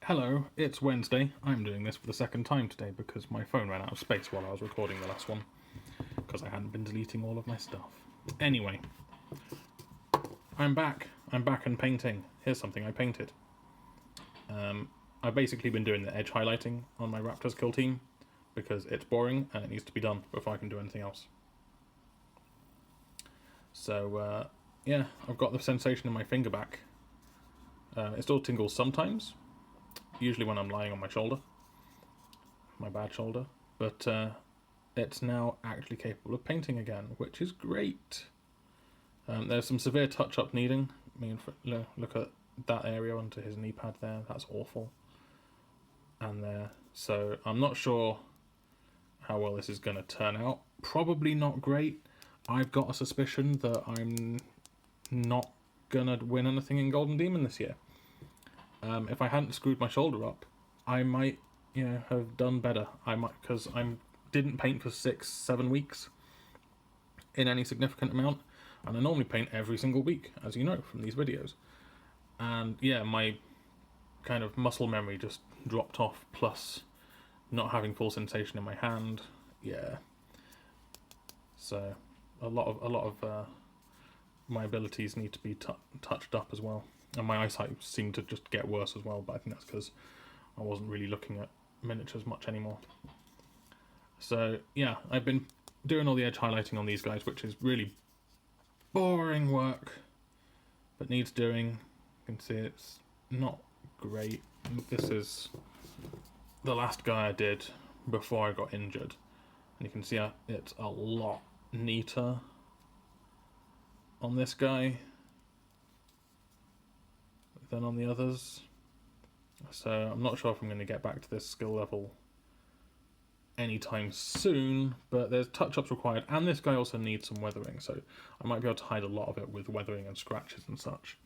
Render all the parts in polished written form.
Hello, it's Wednesday. I'm doing this for the second time today because my phone ran out of space while I was recording the last one, because I hadn't been deleting all of my stuff. Anyway, I'm back. I'm back and painting. Here's something I painted. I've basically been doing the edge highlighting on my Raptors kill team because it's boring and it needs to be done before I can do anything else. So, yeah, I've got the sensation in my finger back. It still tingles sometimes, usually when I'm lying on my shoulder, my bad shoulder, but it's now actually capable of painting again, which is great. There's some severe touch-up needing. I mean, look at that area onto his knee pad there, that's awful. And there, so I'm not sure how well this is going to turn out. Probably not great. I've got a suspicion that I'm not going to win anything in Golden Demon this year. If I hadn't screwed my shoulder up, I might, have done better. I might, because I didn't paint for 6-7 weeks in any significant amount, and I normally paint every single week, as you know from these videos. And yeah, my kind of muscle memory just dropped off, plus not having full sensation in my hand. Yeah. So a lot of my abilities need to be touched up as well. And my eyesight seemed to just get worse as well, but I think that's because I wasn't really looking at miniatures much anymore. So yeah, I've been doing all the edge highlighting on these guys, which is really boring work, but needs doing. You can see it's not great. This is the last guy I did before I got injured, and you can see it's a lot neater on this guy than on the others. So I'm not sure if I'm going to get back to this skill level anytime soon, but there's touch-ups required, and this guy also needs some weathering, so I might be able to hide a lot of it with weathering and scratches and such.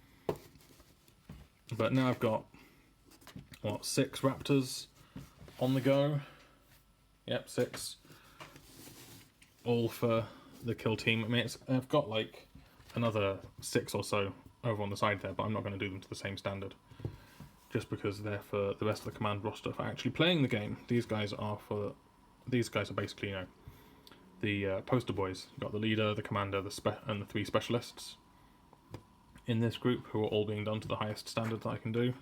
But now I've got, 6 Raptors on the go. Yep, 6. All for the kill team. I mean, I've got like another 6 or so over on the side there, but I'm not going to do them to the same standard, just because they're for the rest of the command roster for actually playing the game. These guys are basically, the poster boys. You've got the leader, the commander, and the 3 specialists in this group, who are all being done to the highest standard that I can do.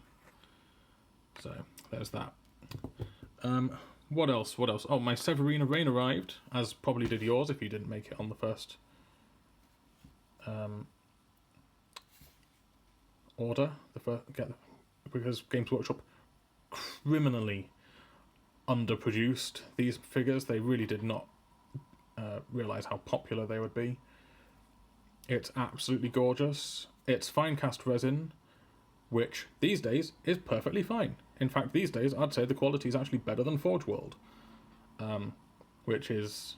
So there's that. What else? Oh, my Severina Rain arrived, as probably did yours if you didn't make it on the first order. Because Games Workshop criminally underproduced these figures. They really did not realise how popular they would be. It's absolutely gorgeous. It's fine cast resin, which these days is perfectly fine. In fact, these days I'd say the quality is actually better than Forge World, which is,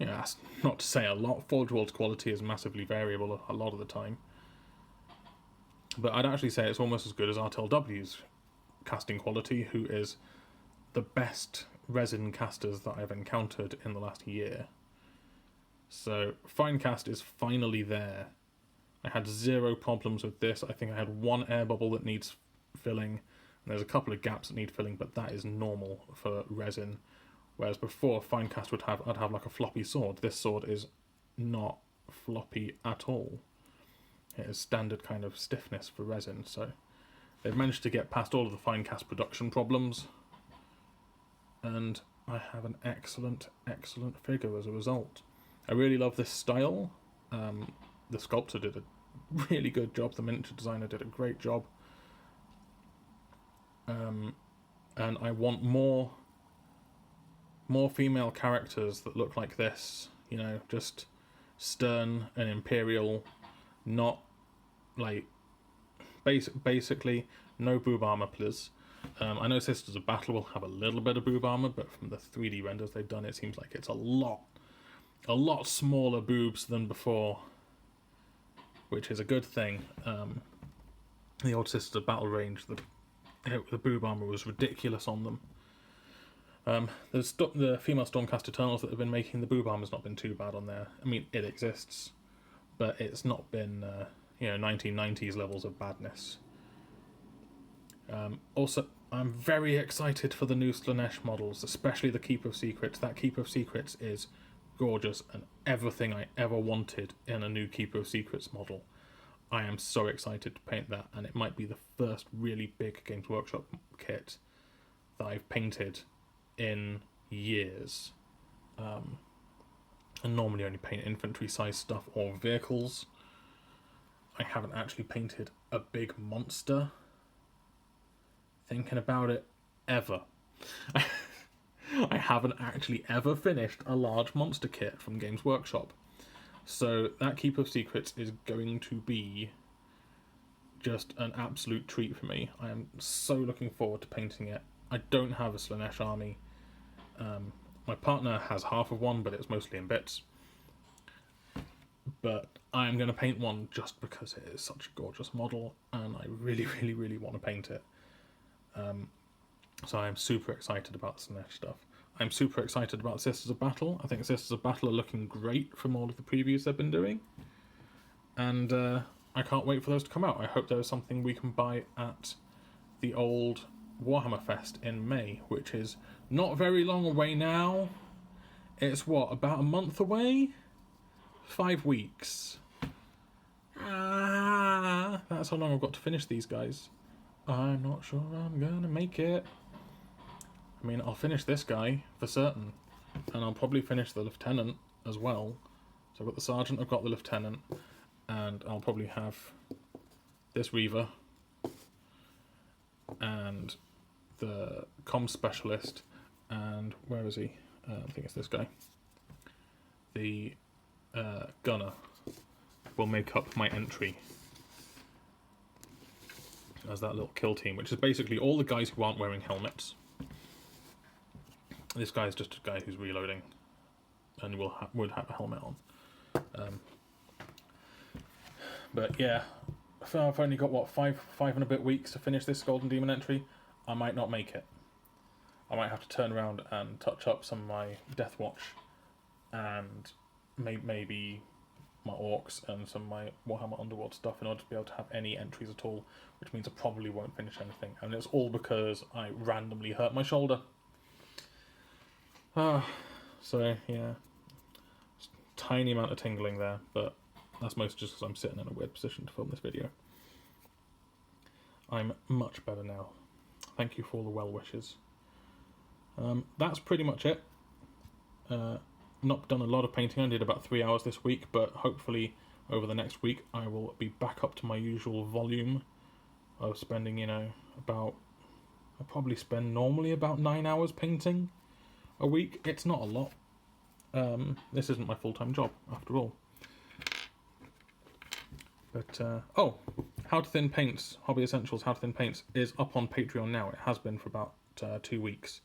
that's not to say a lot. Forge World's quality is massively variable a lot of the time, but I'd actually say it's almost as good as RTLW's casting quality, who is the best resin casters that I've encountered in the last year. So Finecast is finally there. I had 0 problems with this. I think I had 1 air bubble that needs filling, and there's a couple of gaps that need filling, but that is normal for resin. Whereas before, Finecast I'd have like a floppy sword. This sword is not floppy at all. It is standard kind of stiffness for resin, so they've managed to get past all of the Finecast production problems, and I have an excellent figure as a result. I really love this style. The sculptor did a really good job, the miniature designer did a great job, and I want more female characters that look like this, just stern and imperial, not like basically no boob armor, please. I know Sisters of Battle will have a little bit of boob armor, but from the 3D renders they've done, it seems like it's a lot smaller boobs than before, which is a good thing. The old Sisters of Battle range, the boob armor was ridiculous on them. The female Stormcast Eternals that have been making, the boob armor's not been too bad on there. I mean, it exists, but it's not been 1990s levels of badness. Also, I'm very excited for the new Slanesh models, especially the Keep of Secrets. That Keep of Secrets is gorgeous and everything I ever wanted in a new Keep of Secrets model. I am so excited to paint that, and it might be the first really big Games Workshop kit that I've painted in years. I normally only paint infantry size stuff or vehicles. I haven't actually painted a big monster, thinking about it, ever. I haven't actually ever finished a large monster kit from Games Workshop. So that Keep of Secrets is going to be just an absolute treat for me. I am so looking forward to painting it. I don't have a Slanesh army. My partner has half of one, but it's mostly in bits. But I am going to paint one just because it is such a gorgeous model, and I really, really, really want to paint it. So I'm super excited about the Slanesh stuff. I'm super excited about Sisters of Battle. I think Sisters of Battle are looking great from all of the previews they've been doing. And I can't wait for those to come out. I hope there is something we can buy at the old Warhammer Fest in May, which is not very long away now. It's what, about a month away? 5 weeks. That's how long I've got to finish these guys. I'm not sure I'm gonna make it. I mean, I'll finish this guy for certain, and I'll probably finish the lieutenant as well. So I've got the sergeant, I've got the lieutenant, and I'll probably have this Reaver and the comms specialist, and where is he? I think it's this guy. The gunner will make up my entry as that little kill team, which is basically all the guys who aren't wearing helmets. This guy is just a guy who's reloading and would have a helmet on. But yeah, so I've only got, what, five and a bit weeks to finish this Golden Demon entry. I might not make it. I might have to turn around and touch up some of my Death Watch and maybe my Orcs and some of my Warhammer Underworld stuff in order to be able to have any entries at all, which means I probably won't finish anything. And it's all because I randomly hurt my shoulder. So yeah, just tiny amount of tingling there, but that's mostly just because I'm sitting in a weird position to film this video. I'm much better now. Thank you for all the well wishes. That's pretty much it. Not done a lot of painting. I did about 3 hours this week, but hopefully over the next week I will be back up to my usual volume of spending, I probably spend normally about 9 hours painting a week. It's not a lot. This isn't my full-time job after all. But How to Thin Paints, Hobby Essentials How to Thin Paints is up on Patreon now. It has been for about 2 weeks.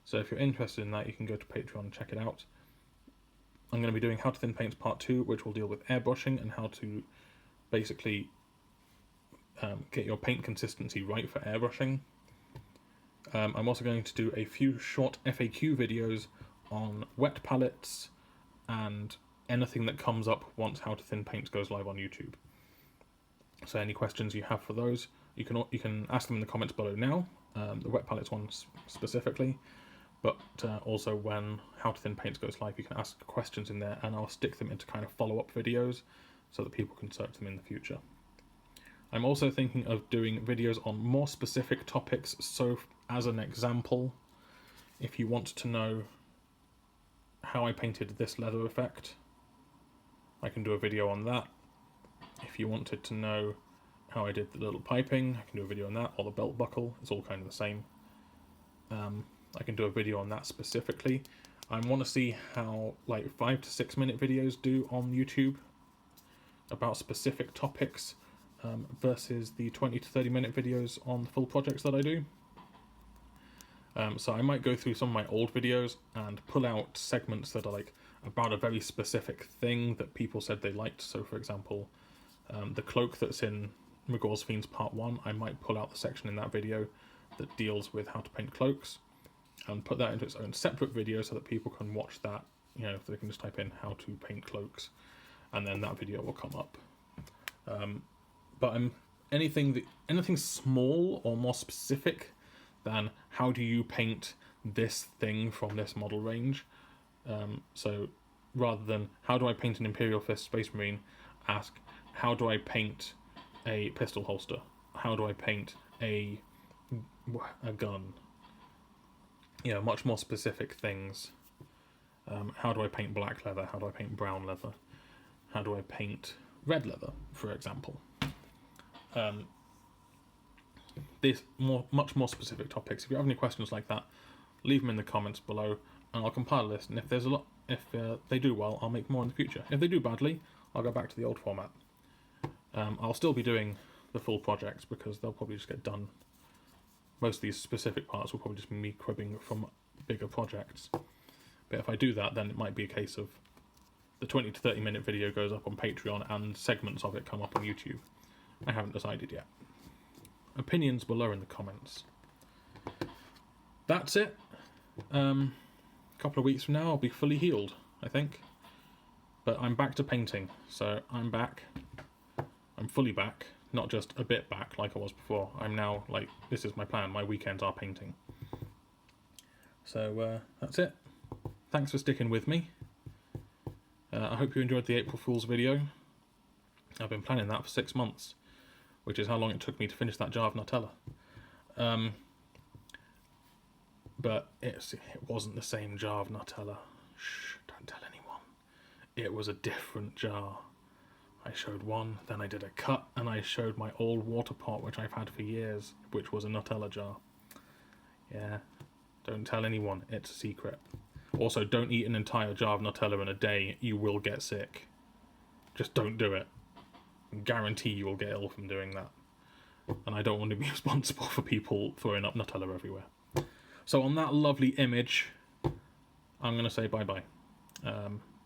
So if you're interested in that, you can go to Patreon and check it out. I'm going to be doing How to Thin Paints Part 2, which will deal with airbrushing and how to basically get your paint consistency right for airbrushing. I'm also going to do a few short FAQ videos on wet palettes and anything that comes up once How to Thin Paints goes live on YouTube. So any questions you have for those, you can ask them in the comments below now, the wet palettes ones specifically, but also when How to Thin Paints goes live, you can ask questions in there and I'll stick them into kind of follow-up videos so that people can search them in the future. I'm also thinking of doing videos on more specific topics, so as an example, if you want to know how I painted this leather effect, I can do a video on that. If you wanted to know how I did the little piping, I can do a video on that, or the belt buckle. It's all kind of the same. I can do a video on that specifically. I want to see how 5 to 6 minute videos do on YouTube about specific topics versus the 20 to 30 minute videos on the full projects that I do. So I might go through some of my old videos and pull out segments that are about a very specific thing that people said they liked. So for example, the cloak that's in Magor's Fiends Part 1, I might pull out the section in that video that deals with how to paint cloaks and put that into its own separate video so that people can watch that, they can just type in how to paint cloaks and then that video will come up. But I'm anything small or more specific than how do you paint this thing from this model range. So rather than how do I paint an Imperial Fist Space Marine, ask how do I paint a pistol holster? How do I paint a gun? You know, much more specific things. How do I paint black leather? How do I paint brown leather? How do I paint red leather, for example? This much more specific topics. If you have any questions like that, leave them in the comments below, and I'll compile a list. And if there's a lot, if they do well, I'll make more in the future. If they do badly, I'll go back to the old format. I'll still be doing the full projects because they'll probably just get done. Most of these specific parts will probably just be me cribbing from bigger projects. But if I do that, then it might be a case of the 20 to 30 minute video goes up on Patreon and segments of it come up on YouTube. I haven't decided yet. Opinions below in the comments. That's it. A couple of weeks from now I'll be fully healed, I think. But I'm back to painting, so I'm back. I'm fully back, not just a bit back like I was before. I'm now, like, this is my plan. My weekends are painting. So that's it. Thanks for sticking with me. I hope you enjoyed the April Fool's video. I've been planning that for 6 months, which is how long it took me to finish that jar of Nutella. But it wasn't the same jar of Nutella. Shh, don't tell anyone. It was a different jar. I showed one, then I did a cut, and I showed my old water pot, which I've had for years, which was a Nutella jar. Yeah, don't tell anyone, it's a secret. Also, don't eat an entire jar of Nutella in a day, you will get sick. Just don't do it. I guarantee you will get ill from doing that. And I don't want to be responsible for people throwing up Nutella everywhere. So on that lovely image, I'm going to say bye-bye.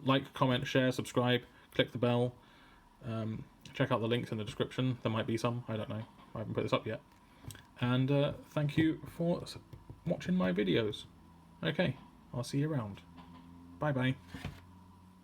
Like, comment, share, subscribe, click the bell. Check out the links in the description. There might be some, I don't know. I haven't put this up yet. And thank you for watching my videos. Okay, I'll see you around. Bye-bye.